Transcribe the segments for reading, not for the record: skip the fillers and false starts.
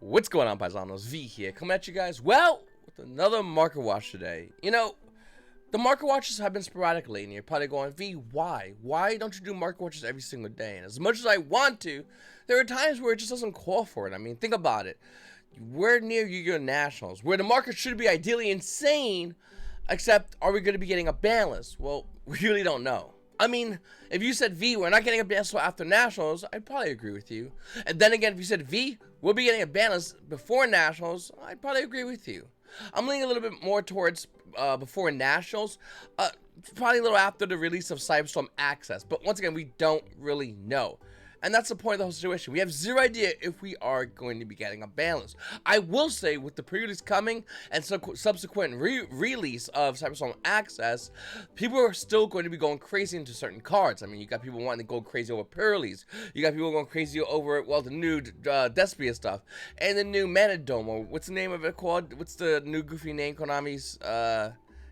What's going on, Paisanos? V here, coming at you guys, well, with another market watch today. You know, the market watches have been sporadic lately, and you're probably going, V, why? Why don't you do market watches every single day? And as much as I want to, there are times where it just doesn't call for it. I mean, think about it. We're near YuGiOh Nationals, where the market should be ideally insane, except are we going to be getting a ban list? Well, we really don't know. I mean, if you said, V, we're not getting a ban list after Nationals, I'd probably agree with you. And then again, if you said, V, we'll be getting a ban list before Nationals, I'd probably agree with you. I'm leaning a little bit more towards before Nationals, probably a little after the release of Cyberstorm Access. But once again, we don't really know. And that's the point of the whole situation. We have zero idea if we are going to be getting a ban list. I will say, with the pre-release coming and subsequent release of Cyberstorm Access, people are still going to be going crazy into certain cards. I mean, you got people wanting to go crazy over Pearlies. You got people going crazy over, well, the new Despia stuff. And the new Manadome, or what's the name of it called? What's the new goofy name Konami's?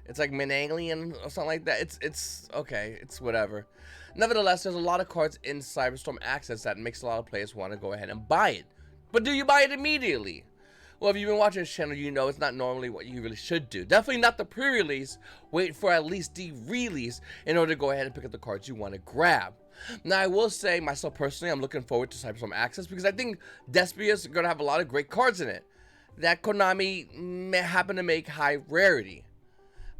It's like Mananglian or something like that. It's okay. It's whatever. Nevertheless, there's a lot of cards in Cyberstorm Access that makes a lot of players want to go ahead and buy it. But do you buy it immediately? Well, if you've been watching this channel, you know it's not normally what you really should do. Definitely not the pre-release. Wait for at least the release in order to go ahead and pick up the cards you want to grab. Now, I will say, myself personally, I'm looking forward to Cyberstorm Access because I think Despia is going to have a lot of great cards in it that Konami may happen to make high rarity.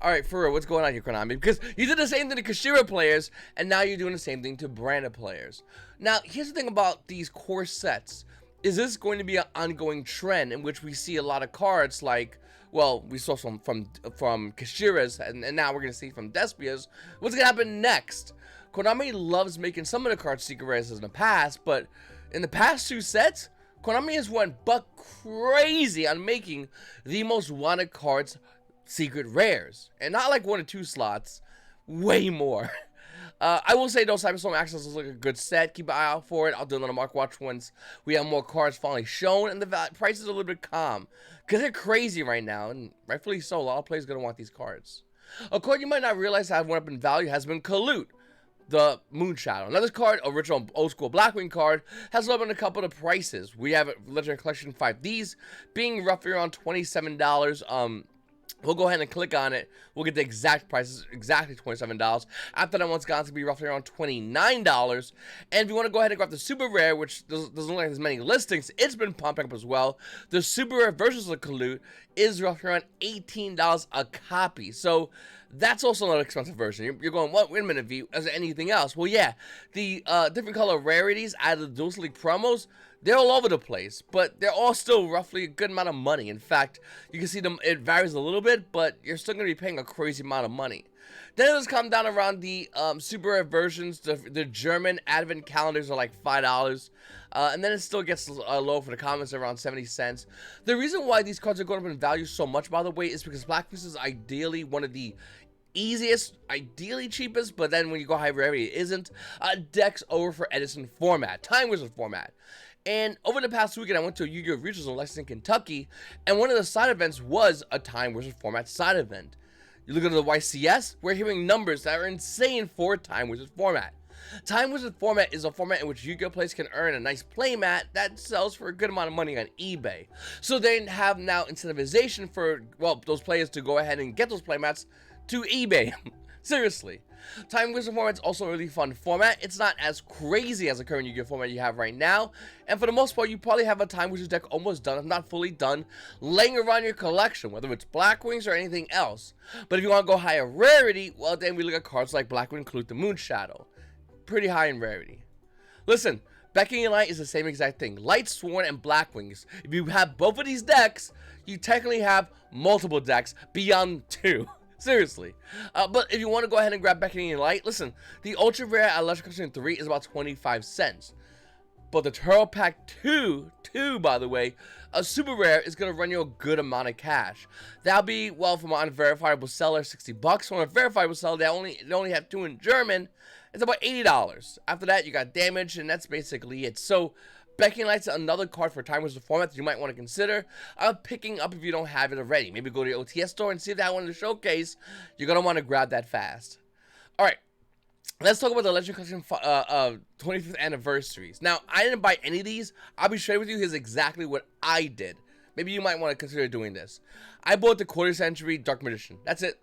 Alright, for real, what's going on here, Konami? Because you did the same thing to Kashira players, and now you're doing the same thing to branded players. Now, here's the thing about these core sets. Is this going to be an ongoing trend in which we see a lot of cards like, well, we saw some from Kashira's, and now we're going to see from Despia's. What's going to happen next? Konami loves making some of the cards secret rares in the past, but in the past two sets, Konami has went buck crazy on making the most wanted cards secret rares, and not like 1 or 2 slots, way more. I will say though, Cyberstorm Access is like a good set. Keep an eye out for it. I'll do another market watch once we have more cards finally shown and the price is a little bit calm, because they're crazy right now, and rightfully so. A lot of players are gonna want these cards. A card you might not realize have went up in value has been Kalut, the Moonshadow. Another card, original old school Blackwing card, has up in a couple of prices. We have Legendary Collection 5Ds being roughly around $27. We'll go ahead and click on it. We'll get the exact prices, exactly $27. After that one's gone to be roughly around $29. And if you want to go ahead and grab the super rare, which doesn't look like there's many listings, it's been pumping up as well. The super rare versions of Kalut is roughly around $18 a copy. So that's also an expensive version. You're going, what? Wait a minute, V. Is there anything else? Well, yeah. The different color rarities out of the Duels League promos, they're all over the place, but they're all still roughly a good amount of money. In fact, you can see them, it varies a little bit, but you're still going to be paying a crazy amount of money. Then it'll come down around the super rare versions. The German advent calendars are like $5. And then it still gets low for the commons around 70 cents. The reason why these cards are going up in value so much, by the way, is because Blackfist is ideally one of the easiest, ideally cheapest, but then when you go high rarity, it isn't. Decks over for Edison format, Time Wizard format. And over the past weekend, I went to a YuGiOh Regionals in Lexington, Kentucky, and one of the side events was a Time Wizard format side event. You look at the YCS, we're hearing numbers that are insane for Time Wizard format. Time Wizard format is a format in which YuGiOh players can earn a nice playmat that sells for a good amount of money on eBay. So they have now incentivization for, well, those players to go ahead and get those playmats to eBay. Seriously. Time Wizard format is also a really fun format. It's not as crazy as the current YuGiOh format you have right now. And for the most part, you probably have a Time Wizard deck almost done, if not fully done, laying around your collection, whether it's Blackwings or anything else. But if you want to go higher rarity, well, then we look at cards like Blackwing Kalut the Moonshadow. Pretty high in rarity. Listen, Beckoning Light is the same exact thing. Light Sworn and Blackwings. If you have both of these decks, you technically have multiple decks beyond 2. Seriously. But if you want to go ahead and grab Beckoning Light, listen, the Ultra Rare at Electric Collection 3 is about 25 cents. But the Turtle Pack 2, by the way, a super rare is going to run you a good amount of cash. That'll be, well, from an unverifiable seller, $60. From a verifiable seller, they only have 2 in German, it's about $80. After that, you got Damage, and that's basically it. So, Beckoning Light's another card for Time Wizard format that you might want to consider picking up if you don't have it already. Maybe go to your OTS store and see if that one in the showcase. You're going to want to grab that fast. Alright. let's talk about the Legend Collection 25th anniversaries. Now, I didn't buy any of these. I'll be straight with you. Here's exactly what I did. Maybe you might want to consider doing this. I bought the quarter century Dark Magician. That's it.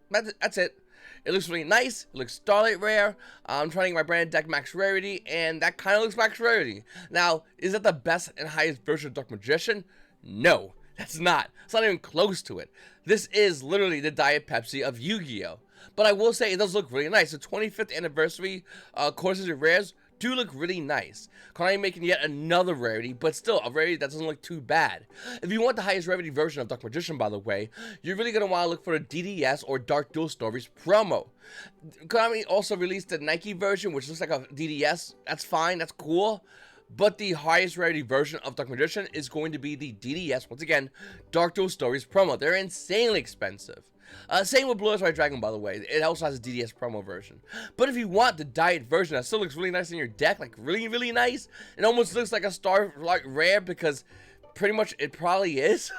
That's it. It looks really nice. It looks Starlight Rare. I'm trying to get my brand deck max rarity, and that kind of looks max rarity. Now, is that the best and highest version of Dark Magician? No, that's not. It's not even close to it. This is literally the Diet Pepsi of Yu-Gi-Oh! But I will say it does look really nice. The 25th anniversary courses of rares do look really nice. Konami making yet another rarity, but still a rarity that doesn't look too bad. If you want the highest rarity version of Dark Magician, by the way, you're really going to want to look for the DDS or Dark Duel Stories promo. Konami also released the Nike version, which looks like a DDS. That's fine, that's cool. But the highest rarity version of Dark Magician is going to be the DDS, once again, Dark Duel Stories promo. They're insanely expensive. Same with Blue Eyes White Dragon, by the way. It also has a DDS promo version. But if you want the diet version that still looks really nice in your deck, like really, really nice, it almost looks like a Starlight Rare because pretty much it probably is.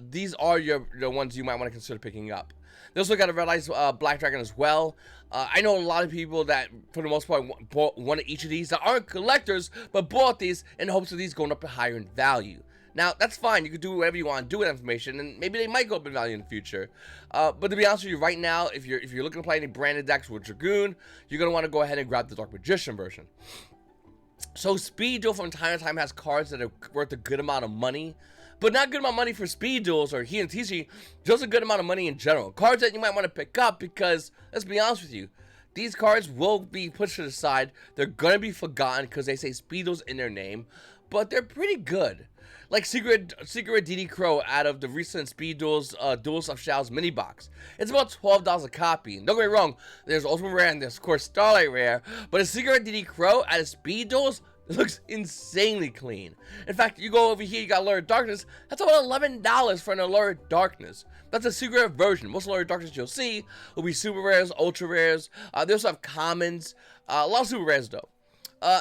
These are the ones you might want to consider picking up. They also got a Red Eyes Black Dragon as well. I know a lot of people that, for the most part, bought one of each of these that aren't collectors, but bought these in hopes of these going up higher in value. Now, that's fine. You can do whatever you want to do with that information, and maybe they might go up in value in the future. But to be honest with you, right now, if you're looking to play any branded decks with Dragoon, you're going to want to go ahead and grab the Dark Magician version. So Speed Duel from time to time has cards that are worth a good amount of money, but not good amount of money for Speed Duels or here in TC, just a good amount of money in general. Cards that you might want to pick up because, let's be honest with you, these cards will be pushed to the side. They're going to be forgotten because they say Speed Duels in their name, but they're pretty good. Like Secret DD Crow out of the recent Speed Duels Duels of Shadows mini box. It's about $12 a copy. And don't get me wrong, there's Ultimate Rare and there's of course Starlight Rare, but a Secret DD Crow out of Speed Duels, it looks insanely clean. In fact, you go over here, you got Allure of Darkness. That's about $11 for an Allure of Darkness. That's a secret version. Most Allure of Darkness you'll see will be super rares, ultra rares. They also have commons. A lot of super rares though.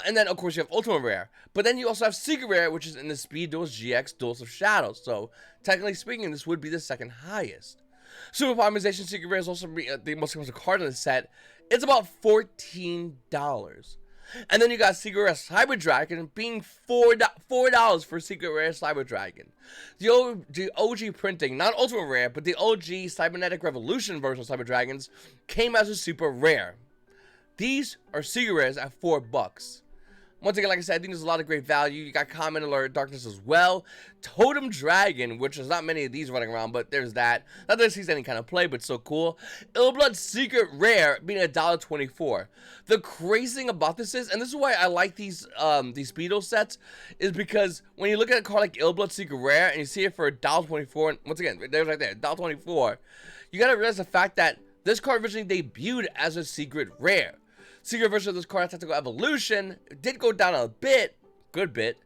And then, of course, you have Ultimate Rare. But then you also have Secret Rare, which is in the Speed Duels GX Duels of Shadows. So, technically speaking, this would be the second highest. Super Polymerization Secret Rare is also the most expensive card in the set. It's about $14. And then you got Secret Rare Cyber Dragon being $4 for Secret Rare Cyber Dragon. The OG printing, not Ultimate Rare, but the OG Cybernetic Revolution version of Cyber Dragons came as a super rare. These are Secret Rares at $4. Once again, like I said, I think there's a lot of great value. You got Common Allure of Darkness as well. Totem Dragon, which there's not many of these running around, but there's that. Not that it sees any kind of play, but so cool. Illblood Secret Rare being $1.24. The crazy thing about this is, and this is why I like these Speedo sets, is because when you look at a card like Illblood Secret Rare and you see it for $1.24, and once again, there's right there, $1.24, you gotta realize the fact that this card originally debuted as a secret rare. Secret version of this card, Tactical Evolution, did go down a bit, good bit,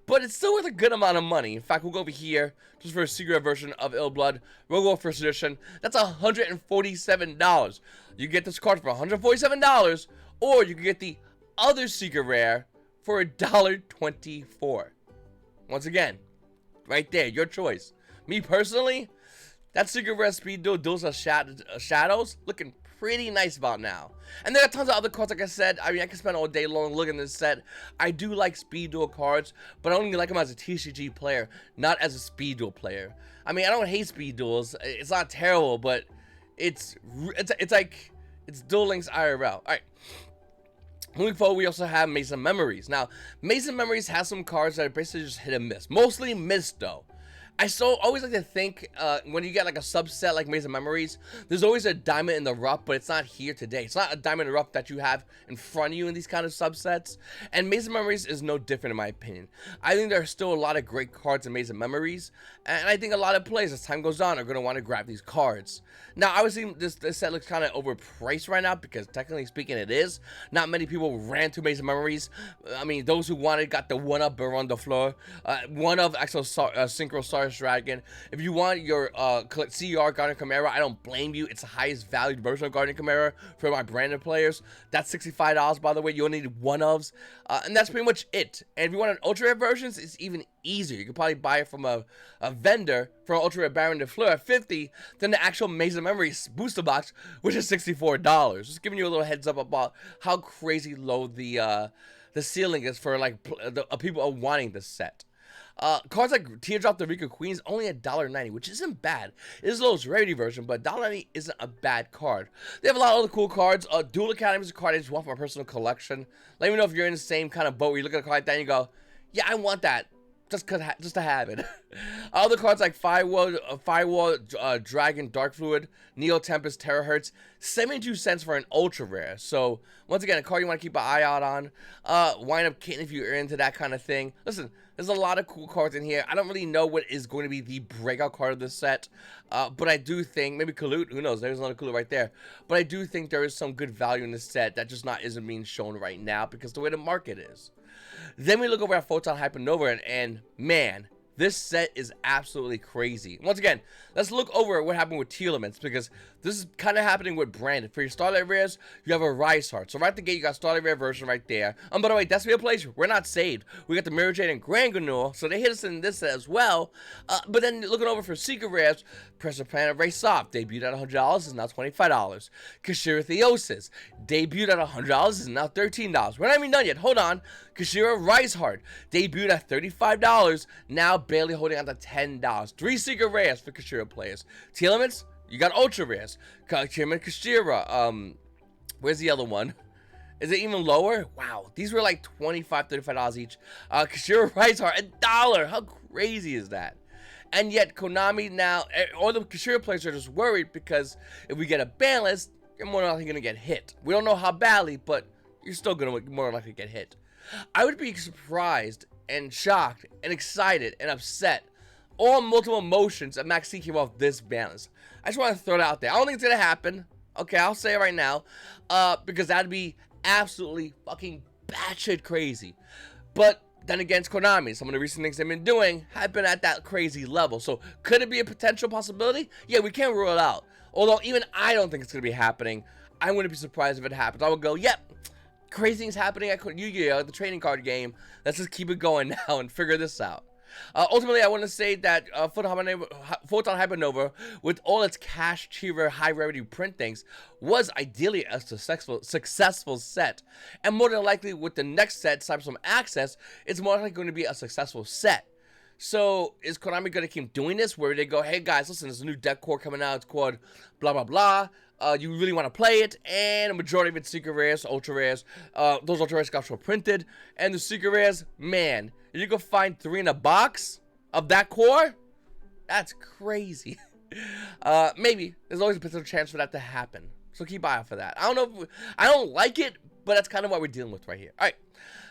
but it's still worth a good amount of money. In fact, we'll go over here just for a secret version of Illblood, Rogo First Edition. That's $147. You get this card for $147, or you can get the other secret rare for $1.24. Once again, right there, your choice. Me personally, that Secret Rare Speed Duel Duels of Shadows looking pretty nice about now. And there are tons of other cards, like I said. I mean, I can spend all day long looking at this set. I do like Speed Duel cards, but I only like them as a TCG player, not as a Speed Duel player. I mean, I don't hate Speed Duels. It's not terrible, but it's like, it's Duel Links IRL. Alright. Moving forward, we also have Maze of Memories. Now, Maze of Memories has some cards that are basically just hit and miss. Mostly miss, though. I always like to think, when you get like a subset like Maze of Memories, there's always a diamond in the rough, but it's not here today. It's not a diamond in the rough that you have in front of you in these kind of subsets. And Maze of Memories is no different in my opinion. I think there are still a lot of great cards in Maze of Memories, and I think a lot of players, as time goes on, are going to want to grab these cards. Now, obviously, this set looks kind of overpriced right now, because technically speaking, it is. Not many people ran to Maze of Memories. I mean, those who wanted got the one-up Baron de Fleur, one of actual Synchro Star Stars Dragon. If you want your CR Guardian Chimera, I don't blame you. It's the highest valued version of Guardian Chimera for my branded players. That's $65, by the way. You only need one ofs. And that's pretty much it. And if you want an ultra rare versions, it's even easier. You can probably buy it from a vendor for an ultra rare Baron de Fleur at 50 than the actual Maze of Memories booster box, which is $64. Just giving you a little heads up about how crazy low the ceiling is for like people are wanting this set. Cards like Teardrop the Rika Queen is only $1.90, which isn't bad. It is the lowest rarity version, but $1.90 isn't a bad card. They have a lot of other cool cards. Duel Academy is a card I just want for my personal collection. Let me know if you're in the same kind of boat where you look at a card like that and you go, yeah, I want that. Just to have it. Other cards like Firewall, Dragon, Dark Fluid, Neo Tempest, Terahertz, 72 cents for an ultra rare. So once again, a card you want to keep an eye out on. Wind Up Kitten if you're into that kind of thing. Listen, there's a lot of cool cards in here. I don't really know what is going to be the breakout card of this set, but I do think maybe Kalut. Who knows? There's another Kalut right there. But I do think there is some good value in this set that just isn't being shown right now because the way the market is. Then we look over at Photon Hypernova, and man, this set is absolutely crazy. Once again, let's look over at what happened with T-Elements, because this is kind of happening with Branded. For your Starlight Rares, you have a Rise Heart. So right at the gate, you got Starlight Rare version right there. By the way, Destiny Place, we're not saved. We got the Mirror Jade and Grand Granule, so they hit us in this set as well. But then looking over for Secret Rares, Pressure Planet Race Off, debuted at $100, is now $25. Kashira Theosis, debuted at $100, is now $13. We're not even done yet. Hold on. Kashira Rise Heart, debuted at $35, now barely holding on to $10. 3 Secret Rares for Kashira players. T-Elements, you got Ultra Rares. Kashira, where's the other one? Is it even lower? Wow, these were like $25, $35 each. Kashira Rise Heart, $1. How crazy is that? And yet Konami now, all the Kashira players are just worried because if we get a ban list, you're more likely going to get hit. We don't know how badly, but you're still going to more likely get hit. I would be surprised and shocked and excited and upset, all multiple emotions at Max C came off this balance. I just want to throw it out there. I don't think it's going to happen. Okay, I'll say it right now. Because that'd be absolutely fucking batshit crazy. But then again, it's Konami. Some of the recent things they've been doing have been at that crazy level. So could it be a potential possibility? Yeah, we can't rule it out. Although even I don't think it's going to be happening. I wouldn't be surprised if it happens. I would go, yep, crazy things happening at YuGiOh, the trading card game. Let's just keep it going now and figure this out. Ultimately, I want to say that Photon Hypernova, with all its cash, cheaper, high rarity printings, was ideally a successful set. And more than likely, with the next set, Cyberstorm Access, it's more likely going to be a successful set. So, is Konami going to keep doing this, where they go, hey guys, listen, there's a new deck core coming out, it's called blah blah blah, you really want to play it, and a majority of it's Secret Rares, Ultra Rares, those Ultra Rares got printed, and the Secret Rares, man, if you can find 3 in a box of that core, that's crazy. Maybe, there's always a potential chance for that to happen, so keep an eye out for that. I don't like it, but that's kind of what we're dealing with right here. Alright,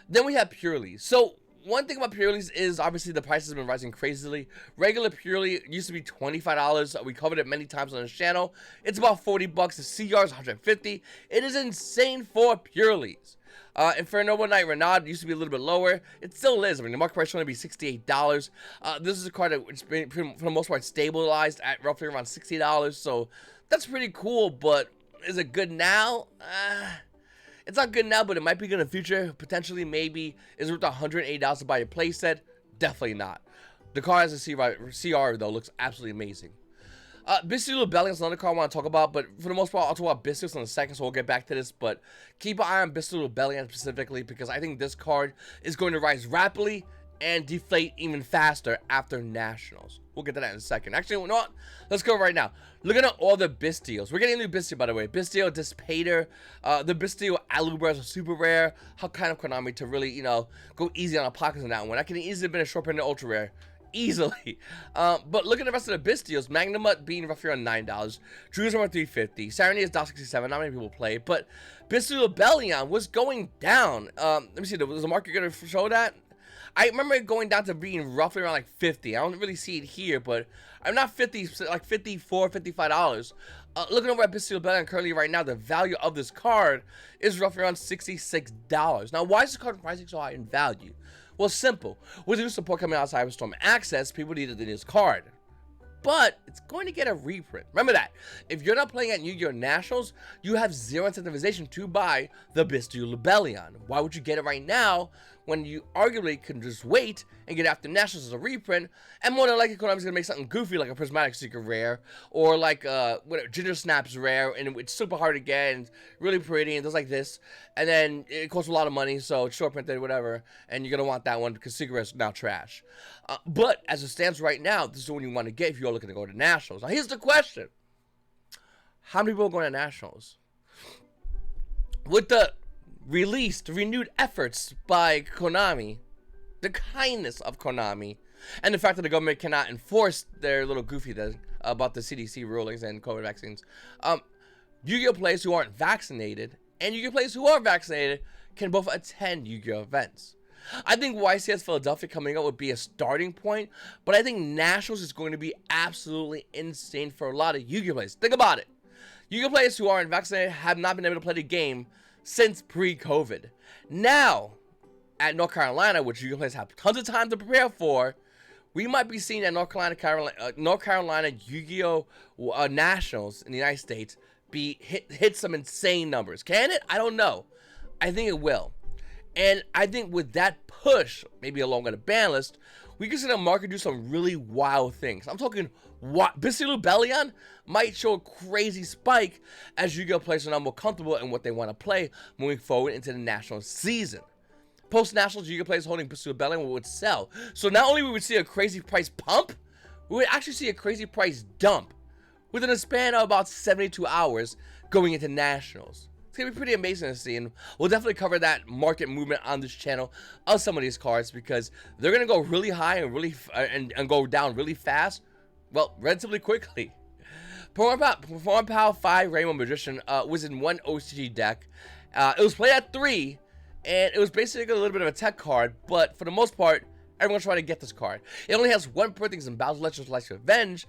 then we have Purely. So, one thing about Purely's is obviously the price has been rising crazily. Regular Purely used to be $25. We covered it many times on this channel. It's about $40. The CR is $150. It is insane for Purely's. Inferno Knight Renaud used to be a little bit lower. It still is. I mean, the market price is going to be $68. This is a card that's been, for the most part, stabilized at roughly around $60. So that's pretty cool, but is it good now? It's not good now, but it might be good in the future. Potentially, maybe. Is it worth $180 to buy a playset? Definitely not. The card as a CR, though, looks absolutely amazing. Bestial Bellion is another card I want to talk about, but for the most part, I'll talk about Bestials in a second, so we'll get back to this. But keep an eye on Bestial Bellion specifically, because I think this card is going to rise rapidly and deflate even faster after Nationals. We'll get to that in a second. Actually, you know what? Let's go right now. Looking at all the Bestials. We're getting a new Bestial, by the way. Bestial Dissipator. The Bestial Alubras are super rare. How kind of Konami to really, go easy on the pockets on that one. That can easily have been a short print ultra rare. Easily. But look at the rest of the Bestials. Magnamut being roughly around $9. Drew's around $350. Serenity is $1.67. Not many people play it. But Bestial Bellion was going down. Let me see. Was the market going to show that? I remember it going down to being roughly around like 50. I don't really see it here, but I'm not 50, like $54, $55. Looking over at Bestial Bellion currently right now, the value of this card is roughly around $66. Now, why is this card rising so high in value? Well, simple. With the new support coming out of Cyberstorm Access, people needed the newest card. But it's going to get a reprint. Remember that. If you're not playing at YuGiOh Nationals, you have zero incentivization to buy the Bistio Lubellion. Why would you get it right now when you arguably can just wait and get after Nationals as a reprint? And more than likely, Konami's going to make something goofy like a Prismatic Seeker rare, or like Ginger Snaps rare, and it's super hard to get and really pretty and does like this. And then it costs a lot of money, so it's short printed, whatever, and you're going to want that one because Seeker is now trash. But as it stands right now, this is the one you want to get if you're looking to go to Nationals. Now, here's the question. How many people are going to Nationals? With the renewed efforts by Konami, the kindness of Konami, and the fact that the government cannot enforce their little goofy thing about the CDC rulings and COVID vaccines, YuGiOh players who aren't vaccinated and YuGiOh players who are vaccinated can both attend YuGiOh events. I think YCS Philadelphia coming up would be a starting point, but I think Nationals is going to be absolutely insane for a lot of YuGiOh players. Think about it. YuGiOh players who aren't vaccinated have not been able to play the game since pre-COVID. Now, at North Carolina, which YuGiOh players have tons of time to prepare for, we might be seeing that North Carolina YuGiOh Nationals in the United States be hit some insane numbers. Can it? I don't know. I think it will. And I think with that push, maybe along with a ban list, we can see the market do some really wild things. I'm talking Bistio Lubellion might show a crazy spike as YuGiOh players are now more comfortable in what they want to play moving forward into the national season. Post-nationals, YuGiOh players holding Bistio Lubellion would sell. So not only would we see a crazy price pump, we would actually see a crazy price dump within a span of about 72 hours going into nationals. It's going to be pretty amazing to see, and we'll definitely cover that market movement on this channel of some of these cards because they're going to go really high and really and go down really fast, well, relatively quickly. Perform Power 5 Rainbow Magician was in one OCG deck. It was played at 3, and it was basically a little bit of a tech card, but for the most part, everyone's trying to get this card. It only has one printing in Battle's Legends Life's Revenge,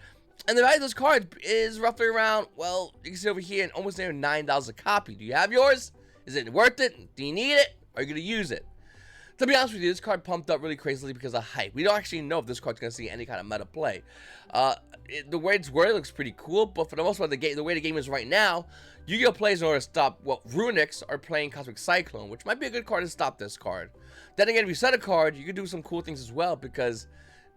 and the value of this card is roughly around, well, you can see over here, almost near $9 a copy. Do you have yours? Is it worth it? Do you need it? Are you going to use it? To be honest with you, this card pumped up really crazily because of hype. We don't actually know if this card's going to see any kind of meta play. The way it's worded looks pretty cool, but for the most part, the way the game is right now, YuGiOh players in order to stop, well, Runics are playing Cosmic Cyclone, which might be a good card to stop this card. Then again, if you set a card, you can do some cool things as well because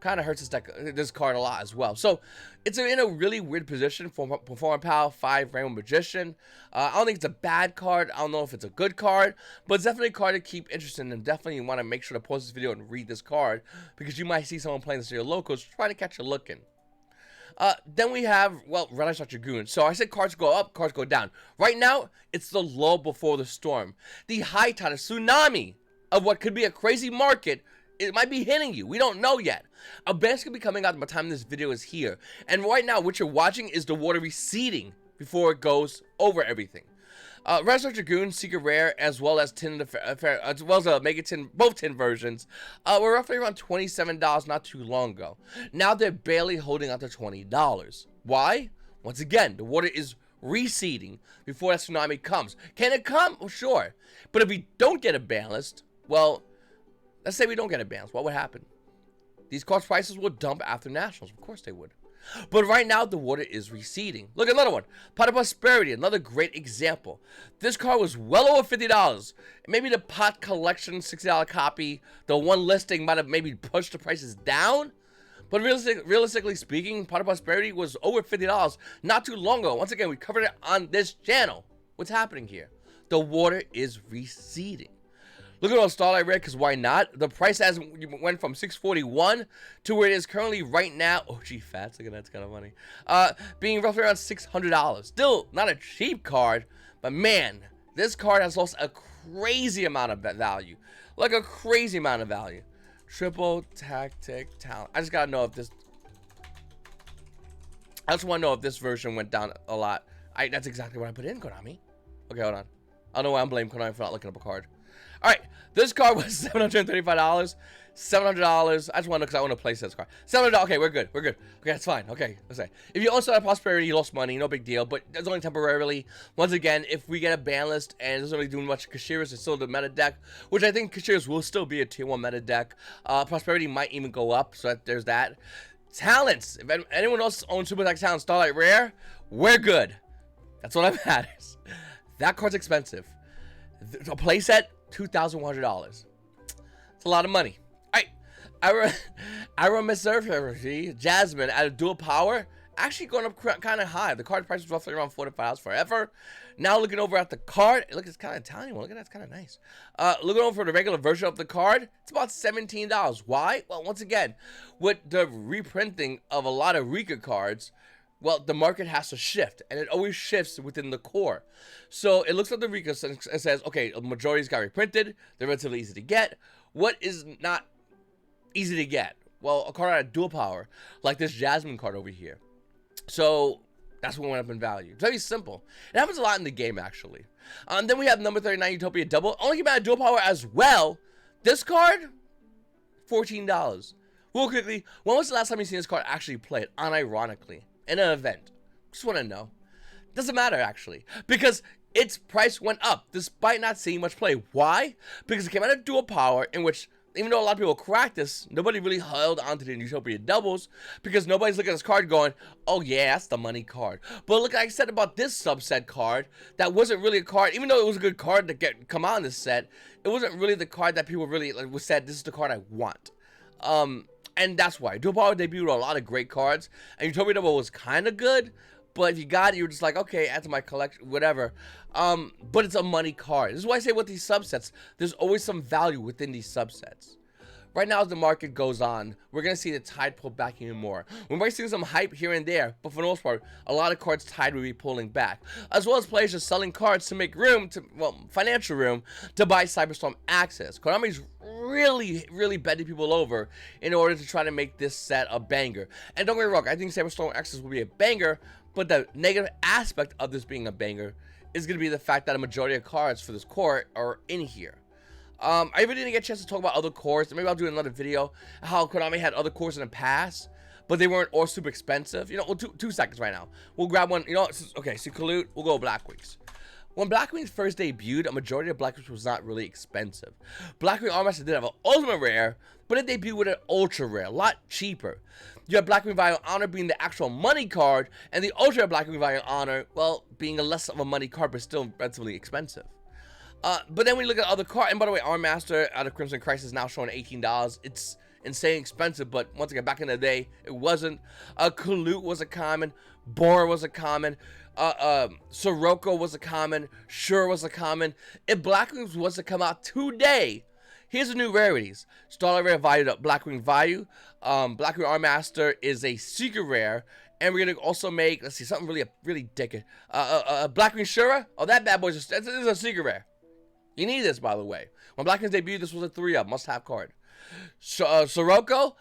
kind of hurts this card a lot as well. So it's in a really weird position for Perform Power 5 Rainbow Magician. I don't think it's a bad card. I don't know if it's a good card, but it's definitely a card to keep interested in, and definitely you want to make sure to pause this video and read this card because you might see someone playing this in your locals trying to catch you looking. Then we have, well, Rarity Dragoon. So I said cards go up, cards go down. Right now, it's the lull before the storm. The high tide, a tsunami of what could be a crazy market, it might be hitting you. We don't know yet. A ban's gonna be coming out by the time this video is here. And right now, what you're watching is the water receding before it goes over everything. Rarity Dragoon, Secret Rare, as well as Mega Tin, both tin versions, were roughly around $27 not too long ago. Now they're barely holding on to $20. Why? Once again, the water is receding before that tsunami comes. Can it come? Well, sure. But if we don't get a ban list, well, let's say we don't get a ban list, what would happen? These cards prices will dump after nationals. Of course they would. But right now, the water is receding. Look at another one. Pot of Prosperity, another great example. This card was well over $50. Maybe the Pot Collection $60 copy, the one listing might have maybe pushed the prices down. But realistically speaking, Pot of Prosperity was over $50 not too long ago. Once again, we covered it on this channel. What's happening here? The water is receding. Look at all Starlight Red, because why not? The price has went from $641 to where it is currently right now. Oh, gee, fats. Look at that. It's kind of funny. Being roughly around $600. Still not a cheap card, but man, this card has lost a crazy amount of value. Like a crazy amount of value. Triple Tactic Talent. I just got to know if this... I just want to know if this version went down a lot. That's exactly what I put in, Konami. Okay, hold on. I don't know why I'm blaming Konami for not looking up a card. Alright, this card was $735. $700. I just want to, because I want to place this card. $700. Okay, we're good. Okay, that's fine. Okay, let's say if you also have prosperity, you lost money, no big deal. But that's only temporarily. Once again, if we get a ban list and it doesn't really do much Kashiras, it's still the meta deck, which I think Kashiras will still be a tier 1 meta deck. Prosperity might even go up, so there's that. Talents. If anyone else owns Super Attack Talent Starlight Rare, we're good. That's what matters. That card's expensive. A playset, $2,100. It's a lot of money. Alright, I run Rarity, Jasmine at a dual power, actually going up kind of high. The card price was roughly around $4 forever. Now looking over at the card, look, it's kind of tiny one. Look at that, it's kind of nice. Looking over for the regular version of the card, it's about $17. Why? Well, once again, with the reprinting of a lot of Rika cards, well, the market has to shift, and it always shifts within the core. So it looks at the Rika and says, okay, the majority's got reprinted. They're relatively easy to get. What is not easy to get? Well, a card out of dual power, like this Jasmine card over here. So that's what went up in value. It's very simple. It happens a lot in the game, actually. Then we have number 39, Utopia Double. Only came out of dual power as well. This card, $14. Real quickly, when was the last time you seen this card actually played, unironically, in an event? Just want to know. Doesn't matter, actually, because its price went up despite not seeing much play. Why? Because it came out of dual power, in which, even though a lot of people cracked this, nobody really held onto the Utopia Doubles, because nobody's looking at this card going, oh yeah, that's the money card. But look, like I said about this subset card, that wasn't really a card, even though it was a good card to come out in this set, it wasn't really the card that people really said, this is the card I want. And that's why. Dual Power debuted a lot of great cards, and Utopia Double was kind of good, but if you got it, you were just like, okay, add to my collection, whatever. But it's a money card. This is why I say with these subsets, there's always some value within these subsets. Right now, as the market goes on, we're going to see the tide pull back even more. We might see some hype here and there, but for the most part, a lot of cards tide will be pulling back. As well as players just selling cards to make room, financial room, to buy Cyberstorm Access. Konami's really betting people over in order to try to make this set a banger. And don't get me wrong, I think Cyberstorm Access will be a banger, but the negative aspect of this being a banger is going to be the fact that a majority of cards for this core are in here. I really didn't get a chance to talk about other cores. Maybe I'll do another video how Konami had other cores in the past, but they weren't all super expensive. You know, well, two seconds right now. We'll grab one. You know, okay, so Colute, we'll go Blackwings. When Blackwings first debuted, a majority of Blackwings was not really expensive. Blackwing Armaster did have an ultimate rare, but it debuted with an ultra rare, a lot cheaper. You have Blackwing Valiant Honor being the actual money card, and the ultra Blackwing Valiant Honor, well, being a less of a money card, but still relatively expensive. But then we look at other cards, and by the way, Armaster out of Crimson Crisis is now showing $18. It's insane expensive, but once again, back in the day, it wasn't. Colute was a common, Bora was a common, Sirocco was a common, Sure was a common. If Blackwings was to come out today, here's the new rarities. Starlight Rare valued up Blackwing Value. Blackwing Armaster is a secret rare. And we're gonna also make, let's see, something really dickhead. Blackwing Shura. Oh, that bad boy is a secret rare. You need this, by the way. When Blackwings debuted, this was a 3-up, must-have card. Sirocco,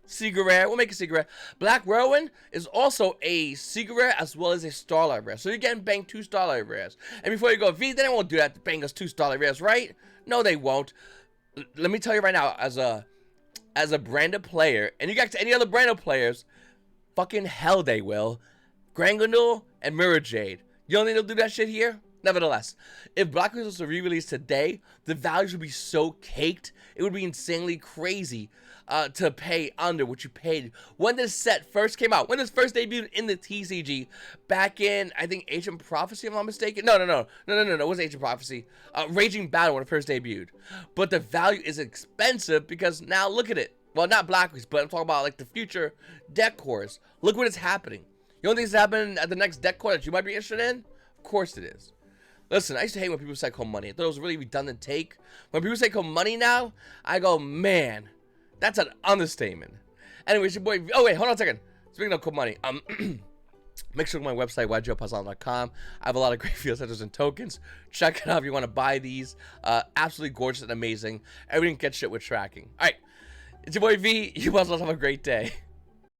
secret rare. We'll make a secret rare. Black Rowan is also a secret rare as well as a Starlight Rare. So you're getting banged 2 Starlight Rares. And before you go, V, they won't do that to bang us 2 Starlight Rares, right? No, they won't. Let me tell you right now, as a branded player, and you got to any other branded players, fucking hell they will. Granganul and Mirror Jade. You don't think they'll do that shit here? Nevertheless, if Blackwings was to re-release today, the values would be so caked, it would be insanely crazy to pay under what you paid when this set first came out, when this first debuted in the TCG back in, I think, Ancient Prophecy, if I'm not mistaken. No, it wasn't Ancient Prophecy. Raging Battle when it first debuted. But the value is expensive because now look at it. Well, not Blackwings, but I'm talking about like the future deck cores. Look what is happening. You don't think it's happening at the next deck core that you might be interested in? Of course it is. Listen, I used to hate when people said cold money. I thought it was a really redundant take. When people say cold money now, I go, man, that's an understatement. Anyways, your boy, oh wait, hold on a second. Speaking of cold money, make sure to go to my website, YuGiOh YGOPaisano.com. I have a lot of great field setters and tokens. Check it out if you want to buy these. Absolutely gorgeous and amazing. Everything gets shit with tracking. All right, it's your boy V. You must have a great day.